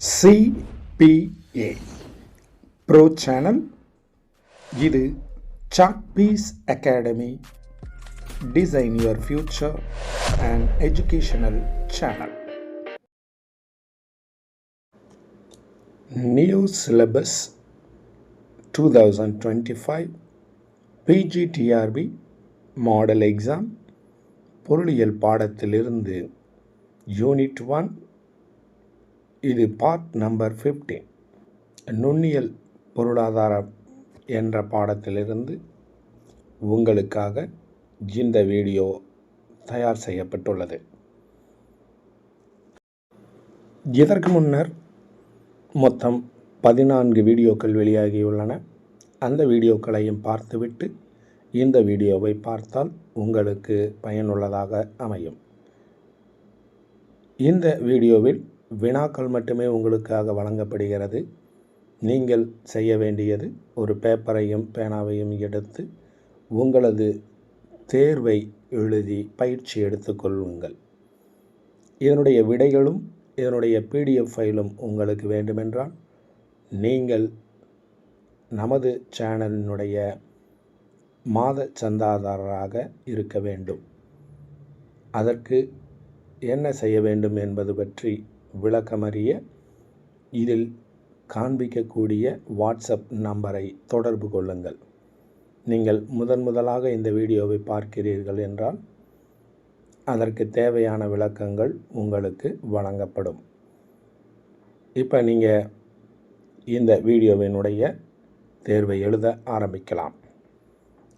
CPA bro channel. இது chalk piece academy design your future and educational channel. New syllabus 2025 PGTRB model exam பொருளியல் பாடத்திலிருந்து unit 1, இது part number 15, நுண்ணியல் பொருளாதாரம் என்ற பாடத்திலிருந்து உங்களுக்காக இந்த வீடியோ தயார் செய்யப்பட்டுள்ளது. இதற்கு முன்னர் மொத்தம் 14 வீடியோக்கள் வெளியாகியுள்ளன. அந்த வீடியோக்களையும் பார்த்துவிட்டு இந்த வீடியோவை பார்த்தால் உங்களுக்கு பயனுள்ளதாக அமையும். இந்த வீடியோவில் வினாக்கள் மட்டுமே உங்களுக்காக வழங்கப்படுகிறது. நீங்கள் செய்ய வேண்டியது ஒரு பேப்பரையும் பேனாவையும் எடுத்து உங்களது தேர்வை எழுதி பயிற்சி எடுத்துக்கொள்ளுங்கள். இதனுடைய விடைகளும் இதனுடைய PDF ஃபைலும் உங்களுக்கு வேண்டுமென்றால் நீங்கள் நமது சேனலினுடைய மாத சந்தாதாரராக இருக்க வேண்டும். அதற்கு என்ன செய்ய வேண்டும் என்பது பற்றி விளக்கமறிய இதில் காண்பிக்கக்கூடிய வாட்ஸ்அப் நம்பரை தொடர்பு கொள்ளுங்கள். நீங்கள் முதலாக இந்த வீடியோவை பார்க்கிறீர்கள் என்றால் அதற்கு தேவையான விளக்கங்கள் உங்களுக்கு வழங்கப்படும். இப்போ நீங்கள் இந்த வீடியோவினுடைய தேர்வை எழுத ஆரம்பிக்கலாம்.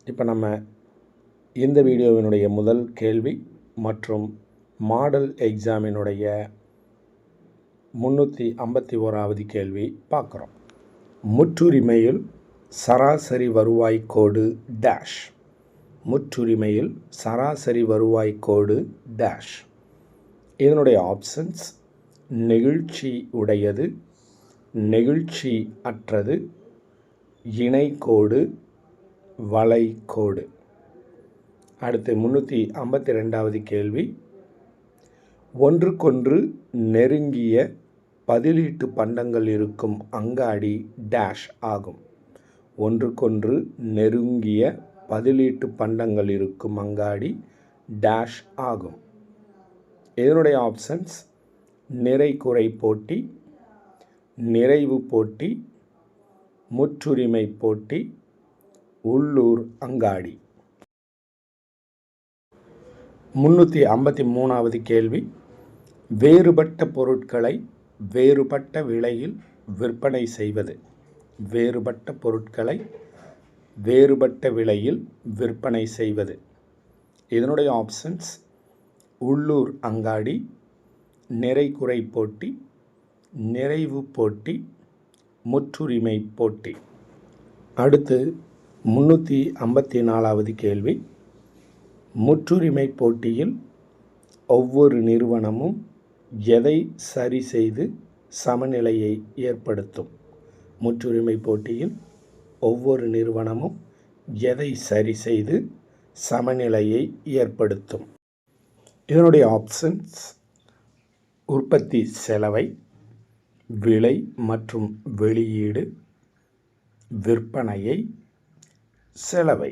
இப்போ நம்ம இந்த வீடியோவினுடைய முதல் கேள்வி மற்றும் மாடல் எக்ஸாமினுடைய 351வது கேள்வி பார்க்குறோம். முற்றுரிமையில் சராசரி வருவாய் கோடு டேஷ். முற்றுரிமையில் சராசரி வருவாய் கோடு டேஷ். இதனுடைய ஆப்ஷன்ஸ் நெகிழ்ச்சி உடையது, நெகிழ்ச்சி அற்றது, இணைக்கோடு, வளைகோடு. அடுத்து 352வது கேள்வி. ஒன்றுக்கொன்று நெருங்கிய பதிலீட்டு பண்டங்கள் இருக்கும் அங்காடி டேஷ் ஆகும். ஒன்றுக்கொன்று நெருங்கிய பதிலீட்டு பண்டங்கள் இருக்கும் அங்காடி டேஷ் ஆகும். இதனுடைய ஆப்ஷன்ஸ் நிறை குறை போட்டி, நிறைவு போட்டி, முற்றுரிமை போட்டி, உள்ளூர் அங்காடி. 353வது கேள்வி. வேறுபட்ட பொருட்களை வேறுபட்ட விலையில் விற்பனை செய்வது. வேறுபட்ட பொருட்களை வேறுபட்ட விலையில் விற்பனை செய்வது. இதனுடைய ஆப்ஷன்ஸ் உள்ளூர் அங்காடி, நிறை குறை போட்டி, நிறைவு போட்டி, முற்றுரிமை போட்டி. அடுத்து 354வது கேள்வி. முற்றுரிமை போட்டியில் ஒவ்வொரு நிறுவனமும் எதை சரி செய்து சமநிலையை ஏற்படுத்தும். முற்றுரிமை போட்டியில் ஒவ்வொரு நிறுவனமும் எதை சரி செய்து சமநிலையை ஏற்படுத்தும். இதனுடைய ஆப்ஷன்ஸ் உற்பத்தி செலவை, விலை மற்றும் வெளியீடு, விற்பனையை, செலவை.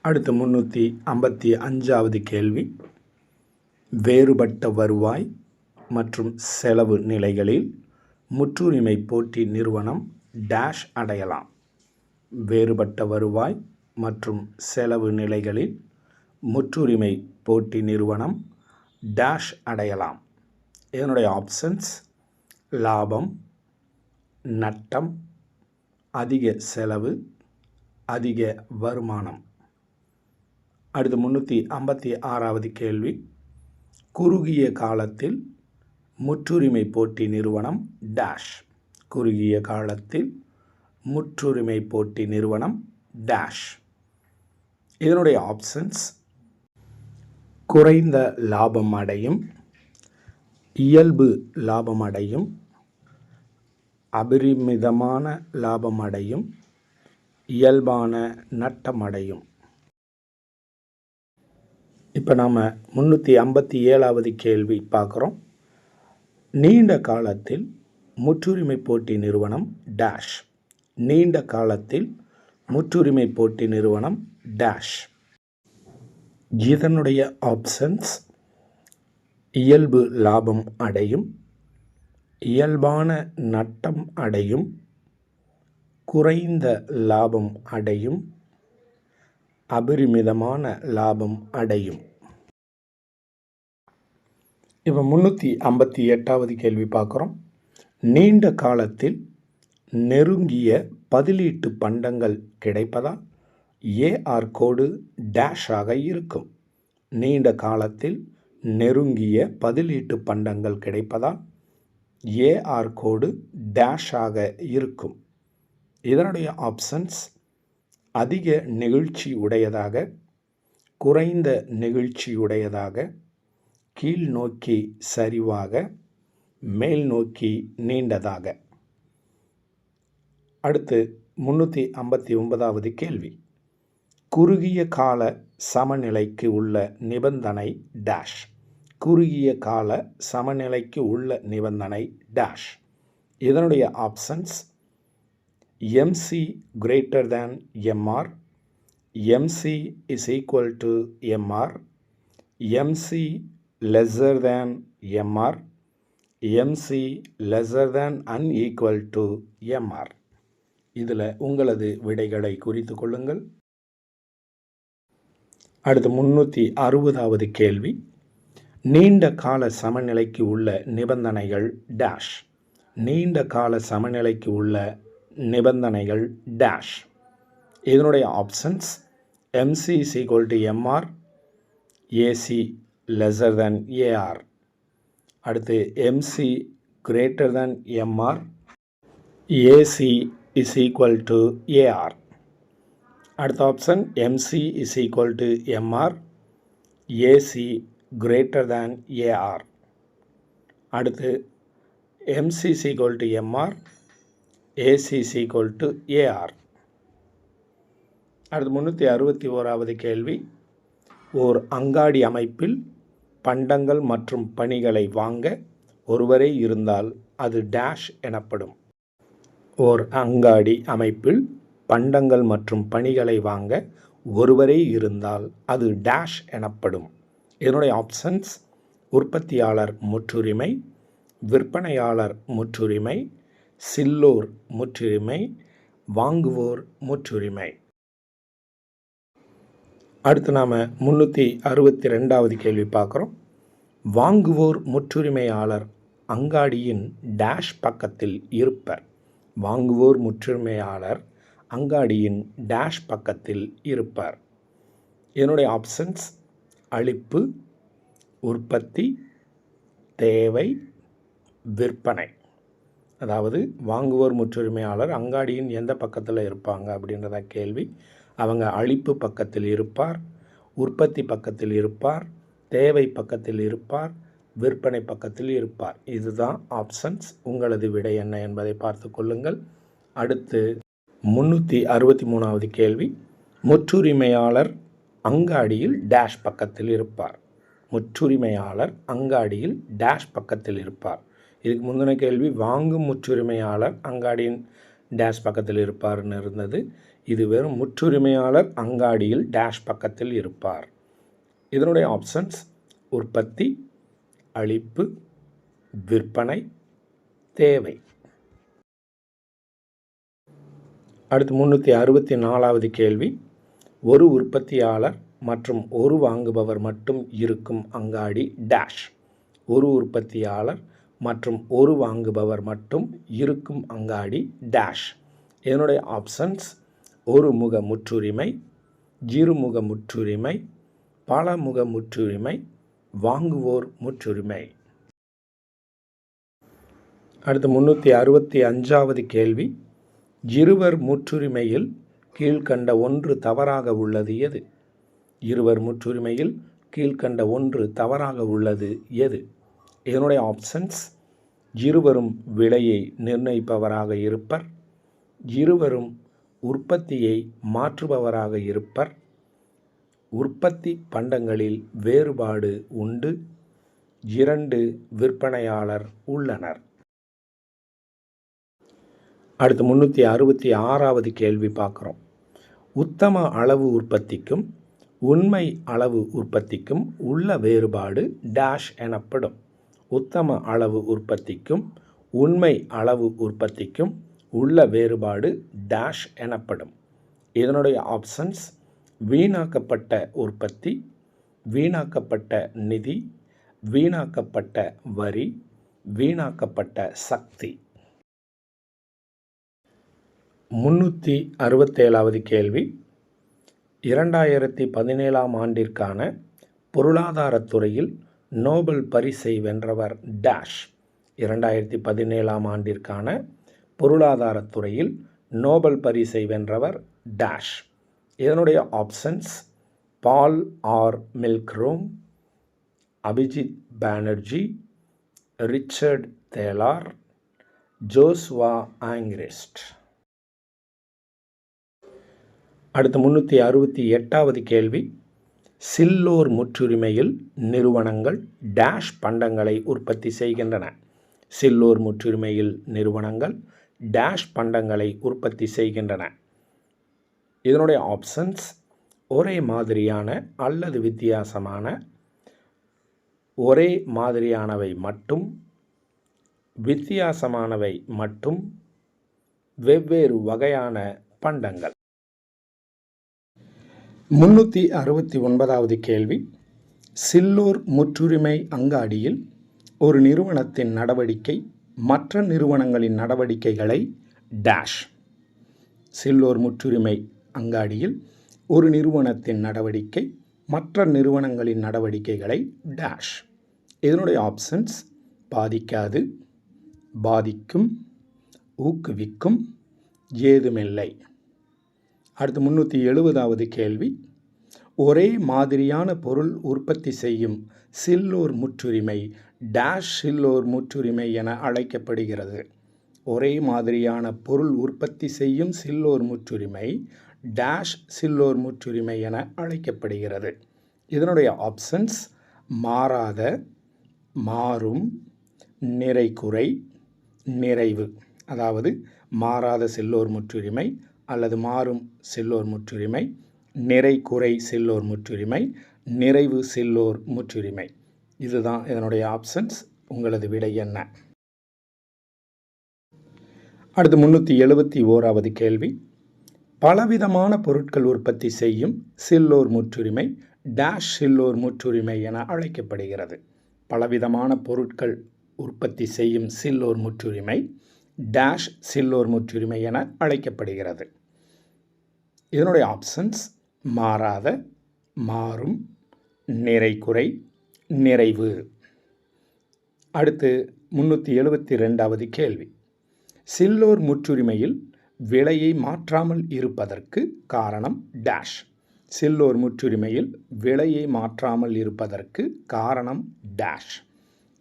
அடுத்து 355வது கேள்வி. வேறுபட்ட வருவாய் மற்றும் செலவு நிலைகளில் முற்றுரிமை போட்டி நிறுவனம் டேஷ் அடையலாம். வேறுபட்ட வருவாய் மற்றும் செலவு நிலைகளில் முற்றுரிமை போட்டி நிறுவனம் டேஷ் அடையலாம். இதனுடைய ஆப்ஷன்ஸ் லாபம், நட்டம், அதிக செலவு, அதிக வருமானம். அடுத்து 356வது கேள்வி. குறுகிய காலத்தில் முற்றுரிமை போட்டி நிறுவனம் டேஷ். குறுகிய காலத்தில் முற்றுரிமை போட்டி நிறுவனம் டேஷ். இதனுடைய ஆப்ஷன்ஸ் குறைந்த லாபம் அடையும், இயல்பு லாபம் அடையும், அபரிமிதமான லாபம் அடையும், இயல்பான நட்டம் அடையும். இப்போ நாம் 357வது கேள்வி பார்க்குறோம். நீண்ட காலத்தில் முற்றுரிமை போட்டி நிறுவனம் டேஷ். நீண்ட காலத்தில் முற்றுரிமை போட்டி நிறுவனம் டேஷ். இதனுடைய ஆப்ஷன்ஸ் இயல்பு லாபம் அடையும், இயல்பான நட்டம் அடையும், குறைந்த லாபம் அடையும், அபரிமிதமான லாபம் அடையும். இப்போ 358வது கேள்வி பார்க்குறோம். நீண்ட காலத்தில் நெருங்கிய பதிலீட்டு பண்டங்கள் கிடைப்பதால் ஏஆர் கோடு டேஷாக இருக்கும். நீண்ட காலத்தில் நெருங்கிய பதிலீட்டு பண்டங்கள் கிடைப்பதால் ஏஆர் கோடு டேஷாக இருக்கும். இதனுடைய ஆப்ஷன்ஸ் அதிக நெகிழ்ச்சி உடையதாக, குறைந்த நெகிழ்ச்சி உடையதாக, கீழ் நோக்கி சரிவாக, மேல் நோக்கி நீண்டதாக. அடுத்து 359வது கேள்வி. குறுகிய கால சமநிலைக்கு உள்ள நிபந்தனை டேஷ். குறுகிய கால சமநிலைக்கு உள்ள நிபந்தனை டேஷ். இதனுடைய options MC greater than MR, MC is equal to MR, MC lesser than MR, MC lesser than unequal to MR. இதில் உங்களது விடைகளை குறித்து கொள்ளுங்கள். அடுத்து 360வது கேள்வி. நீண்ட கால சமநிலைக்கு உள்ள நிபந்தனைகள் டேஷ். நீண்ட கால சமநிலைக்கு உள்ள நிபந்தனைகள் டேஷ். இதனுடைய options MC is equal to MR, AC lesser than AR. அடுத்து MC greater than MR, AC is equal to AR. அடுத்த option MC is equal to MR, AC greater than AR. அடுத்து MC is equal to MR, AC is equal to AR. அடுத்து 361வது கேள்வி. ஓர் அங்காடி அமைப்பில் பண்டங்கள் மற்றும் பணிகளை வாங்க ஒருவரே இருந்தால் அது டேஷ் எனப்படும். ஓர் அங்காடி அமைப்பில் பண்டங்கள் மற்றும் பணிகளை வாங்க ஒருவரே இருந்தால் அது டேஷ் எனப்படும். இதனுடைய ஆப்ஷன்ஸ் உற்பத்தியாளர் முற்றுரிமை, விற்பனையாளர் முற்றுரிமை, சில்லோர் முற்றுரிமை, வாங்குவோர் முற்றுரிமை. அடுத்து நாம் 362வது கேள்வி பார்க்குறோம். வாங்குவோர் முற்றுரிமையாளர் அங்காடியின் டேஷ் பக்கத்தில் இருப்பர். வாங்குவோர் முற்றுரிமையாளர் அங்காடியின் டேஷ் பக்கத்தில் இருப்பர். இதனுடைய ஆப்ஷன்ஸ் அளிப்பு, உற்பத்தி, தேவை, விற்பனை. அதாவது வாங்குவோர் முற்றுரிமையாளர் அங்காடியின் எந்த பக்கத்தில் இருப்பாங்க அப்படின்றத கேள்வி. அவங்க அளிப்பு பக்கத்தில் இருப்பார், உற்பத்தி பக்கத்தில் இருப்பார், தேவை பக்கத்தில் இருப்பார், விற்பனை பக்கத்தில் இருப்பார். இதுதான் ஆப்ஷன்ஸ். உங்களது விடை என்ன என்பதை பார்த்து கொள்ளுங்கள். அடுத்து 363வது கேள்வி. முற்றுரிமையாளர் அங்காடியில் டேஷ் பக்கத்தில் இருப்பார். முற்றுரிமையாளர் அங்காடியில் டேஷ் பக்கத்தில் இருப்பார். இதுக்கு முந்தின கேள்வி வாங்கும் முற்றுரிமையாளர் அங்காடியின் டேஷ் பக்கத்தில் இருப்பார்னு இருந்தது. இது வெறும் முற்றுரிமையாளர் அங்காடியில் டேஷ் பக்கத்தில் இருப்பார். இதனுடைய ஆப்ஷன்ஸ் உற்பத்தி, அளிப்பு, விற்பனை, தேவை. அடுத்து 364வது கேள்வி. ஒரு உற்பத்தியாளர் மற்றும் ஒரு வாங்குபவர் மட்டும் இருக்கும் அங்காடி டேஷ். ஒரு உற்பத்தியாளர் மற்றும் ஒரு வாங்குபவர் மட்டும் இருக்கும் அங்காடி டேஷ். இதனுடைய ஆப்ஷன்ஸ் ஒரு முக முற்றுரிமை, இருமுக முற்றுரிமை, பலமுக முற்றுரிமை, வாங்குவோர் முற்றுரிமை. அடுத்து 365வது கேள்வி. இருவர் முற்றுரிமையில் கீழ்கண்ட ஒன்று தவறாக உள்ளது எது? இருவர் முற்றுரிமையில் கீழ்கண்ட ஒன்று தவறாக உள்ளது எது? இதனுடைய ஆப்ஷன்ஸ் இருவரும் விலையை நிர்ணயிப்பவராக இருப்பர், இருவரும் உற்பத்தியை மாற்றுபவராக இருப்பர், உற்பத்தி பண்டங்களில் வேறுபாடு உண்டு, 2 விற்பனையாளர் உள்ளனர். அடுத்து 366வது கேள்வி பார்க்குறோம். உத்தம அளவு உற்பத்திக்கும் உண்மை அளவு உற்பத்திக்கும் உள்ள வேறுபாடு டேஷ் எனப்படும். உத்தம அளவு உற்பத்திக்கும் உண்மை அளவு உற்பத்திக்கும் உள்ள வேறுபாடு டேஷ் எனப்படும். இதனுடைய ஆப்ஷன்ஸ்: வீணாக்கப்பட்ட உற்பத்தி, வீணாக்கப்பட்ட நிதி, வீணாக்கப்பட்ட வரி, வீணாக்கப்பட்ட சக்தி. 367வது கேள்வி. 2017ஆம் ஆண்டிற்கான பொருளாதாரத்துறையில் நோபல் பரிசை வென்றவர் டேஷ். 2017ஆம் ஆண்டிற்கான பொருளாதாரத்துறையில் நோபல் பரிசை வென்றவர் டேஷ். இதனுடைய options: ball or மில்க்ரோம், Abhijit Banerjee, Richard தேலார், Joshua ஆங்கிரெஸ்ட். அடுத்து 368வது கேள்வி. சில்லோர் முற்றுரிமையில் நிறுவனங்கள் டேஷ் பண்டங்களை உற்பத்தி செய்கின்றன. சில்லோர் முற்றுரிமையில் நிறுவனங்கள் டேஷ் பண்டங்களை உற்பத்தி செய்கின்றன. இதனுடைய ஆப்ஷன்ஸ்: ஒரே மாதிரியான அல்லது வித்தியாசமான, ஒரே மாதிரியானவை மட்டும், வித்தியாசமானவை மட்டும், வெவ்வேறு வகையான பண்டங்கள். 369வது கேள்வி. சில்லோர் முற்றுரிமை அங்காடியில் ஒரு நிறுவனத்தின் நடவடிக்கை மற்ற நிறுவனங்களின் நடவடிக்கைகளை டேஷ். சில்லோர் முற்றுரிமை அங்காடியில் ஒரு நிறுவனத்தின் நடவடிக்கை மற்ற நிறுவனங்களின் நடவடிக்கைகளை டேஷ். இதனுடைய ஆப்ஷன்ஸ்: பாதிக்காது, பாதிக்கும், ஊக்குவிக்கும், ஏதுமில்லை. அடுத்து 370வது கேள்வி. ஒரே மாதிரியான பொருள் உற்பத்தி செய்யும் சில்லோர் முற்றுரிமை டேஷ் சில்லோர் முற்றுரிமை என அழைக்கப்படுகிறது. ஒரே மாதிரியான பொருள் உற்பத்தி செய்யும் சில்லோர் முற்றுரிமை டேஷ் சில்லோர் முற்றுரிமை என அழைக்கப்படுகிறது. இதனுடைய ஆப்ஷன்ஸ்: மாறாத, மாறும், நிறைகுறை, நிறைவு. அதாவது மாறாத சில்லோர் முற்றுரிமை அல்லது மாறும் சில்லோர் முற்றுரிமை, நிறைகுறை சில்லோர் முற்றுரிமை, நிறைவு சில்லோர் முற்றுரிமை. இதுதான் இதனுடைய ஆப்ஷன்ஸ். உங்களது விடை என்ன? அடுத்து 371வது கேள்வி. பலவிதமான பொருட்கள் உற்பத்தி செய்யும் சில்லோர் முற்றுரிமை டேஷ் சில்லோர் முற்றுரிமை என அழைக்கப்படுகிறது. பலவிதமான பொருட்கள் உற்பத்தி செய்யும் சில்லோர் முற்றுரிமை டேஷ் சில்லோர் முற்றுரிமை என அழைக்கப்படுகிறது. இதனுடைய ஆப்ஷன்ஸ்: மாறாத, மாறும், நிறைகுறை, நிறைவு. அடுத்து 372வது கேள்வி. சில்லோர் முற்றுரிமையில் விலையை மாற்றாமல் இருப்பதற்கு காரணம் டேஷ். சில்லோர் முற்றுரிமையில் விலையை மாற்றாமல் இருப்பதற்கு காரணம் டேஷ்.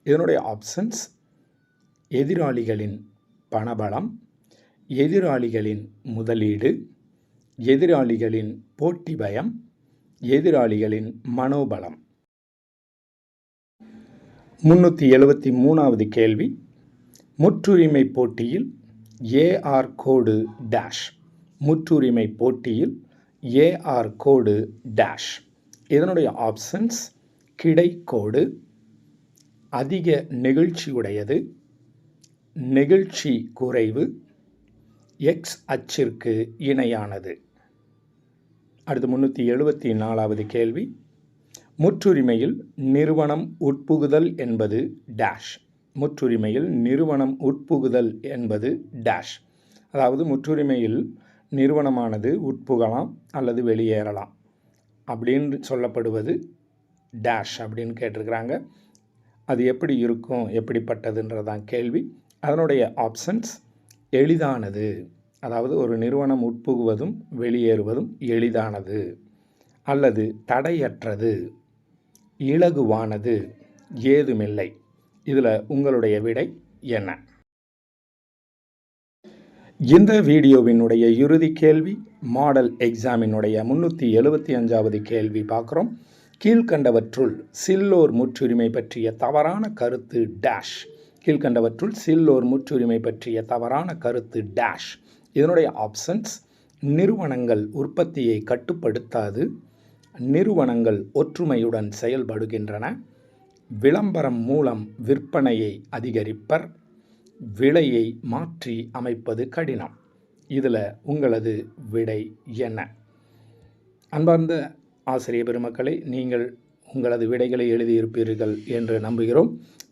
இதனுடைய ஆப்ஷன்ஸ்: எதிராளிகளின் பணபலம், எதிராளிகளின் முதலீடு, எதிராளிகளின் போட்டி பயம், எதிராளிகளின் மனோபலம். 373வது கேள்வி. முற்றுரிமை போட்டியில் ஏஆர் கோடு டேஷ். முற்றுரிமை போட்டியில் ஏஆர் கோடு டேஷ். இதனுடைய ஆப்ஷன்ஸ்: கிடைக்கோடு, அதிக நெகிழ்ச்சியுடையது, நெகிழ்ச்சி குறைவு, எக்ஸ் அச்சிற்கு இணையானது. அடுத்து 374வது கேள்வி. முற்றுரிமையில் நிறுவனம் உட்புகுதல் என்பது டேஷ். முற்றுரிமையில் நிறுவனம் உட்புகுதல் என்பது டேஷ். அதாவது முற்றுரிமையில் நிறுவனமானது உட்புகலாம் அல்லது வெளியேறலாம் அப்படின்னு சொல்லப்படுவது டேஷ் அப்படின்னு கேட்டிருக்கிறாங்க. அது எப்படி இருக்கும், எப்படிப்பட்டதுன்றதான் கேள்வி. அதனுடைய ஆப்ஷன்ஸ்: எளிதானது, அதாவது ஒரு நிறுவனம் உட்புகுவதும் வெளியேறுவதும் எளிதானது, அல்லது தடையற்றது, இலகுவானது, ஏதுமில்லை. இதில் உங்களுடைய விடை என்ன? இந்த வீடியோவினுடைய இறுதி கேள்வி மாடல் எக்ஸாமினுடைய 375வது கேள்வி பார்க்குறோம். கீழ்கண்டவற்றுள் சில்லோர் முற்றுரிமை பற்றிய தவறான கருத்து டேஷ். கீழ்கண்டவற்றுள் சில்லோர் முற்றுரிமை பற்றிய தவறான கருத்து டேஷ். இதனுடைய ஆப்ஷன்ஸ்: நிறுவனங்கள் உற்பத்தியை கட்டுப்படுத்தாது, நிறுவனங்கள் ஒற்றுமையுடன் செயல்படுகின்றன, விளம்பரம் மூலம் விற்பனையை அதிகரிப்பர், விலையை மாற்றி அமைப்பது கடினம். இதில் உங்களது விடை என்ன? அன்பார்ந்த ஆசிரிய பெருமக்களை, நீங்கள் உங்களது விடைகளை எழுதியிருப்பீர்கள் என்று நம்புகிறோம்.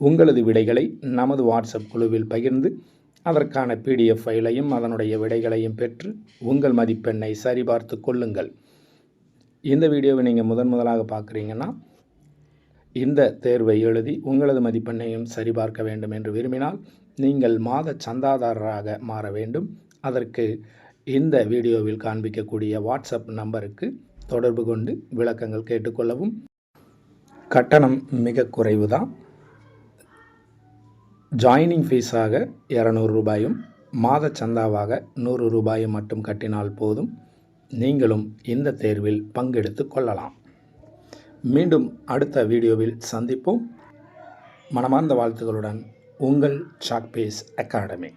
உங்களது விடைகளை நமது வாட்ஸ்அப் குழுவில் பகிர்ந்து அதற்கான PDF ஃபைலையும் அதனுடைய விடைகளையும் பெற்று உங்கள் மதிப்பெண்ணை சரிபார்த்து கொள்ளுங்கள். இந்த வீடியோவை நீங்கள் முதலாக பார்க்குறீங்கன்னா, இந்த தேர்வை எழுதி உங்களது மதிப்பெண்ணையும் சரிபார்க்க வேண்டும் என்று விரும்பினால் நீங்கள் மாத சந்தாதாரராக மாற வேண்டும். அதற்கு இந்த வீடியோவில் காண்பிக்கக்கூடிய வாட்ஸ்அப் நம்பருக்கு தொடர்பு கொண்டு விளக்கங்கள் கேட்டுக்கொள்ளவும். கட்டணம் மிக குறைவு தான். ஜாயினிங் ஃபீஸாக 200 ரூபாயும் மாத சந்தாவாக 100 ரூபாயும் மட்டும் கட்டினால் போதும். நீங்களும் இந்த தேர்வில் பங்கெடுத்து கொள்ளலாம். மீண்டும் அடுத்த வீடியோவில் சந்திப்போம். மனமார்ந்த வாழ்த்துக்களுடன் உங்கள் சாக்பீஸ் அகாடமி.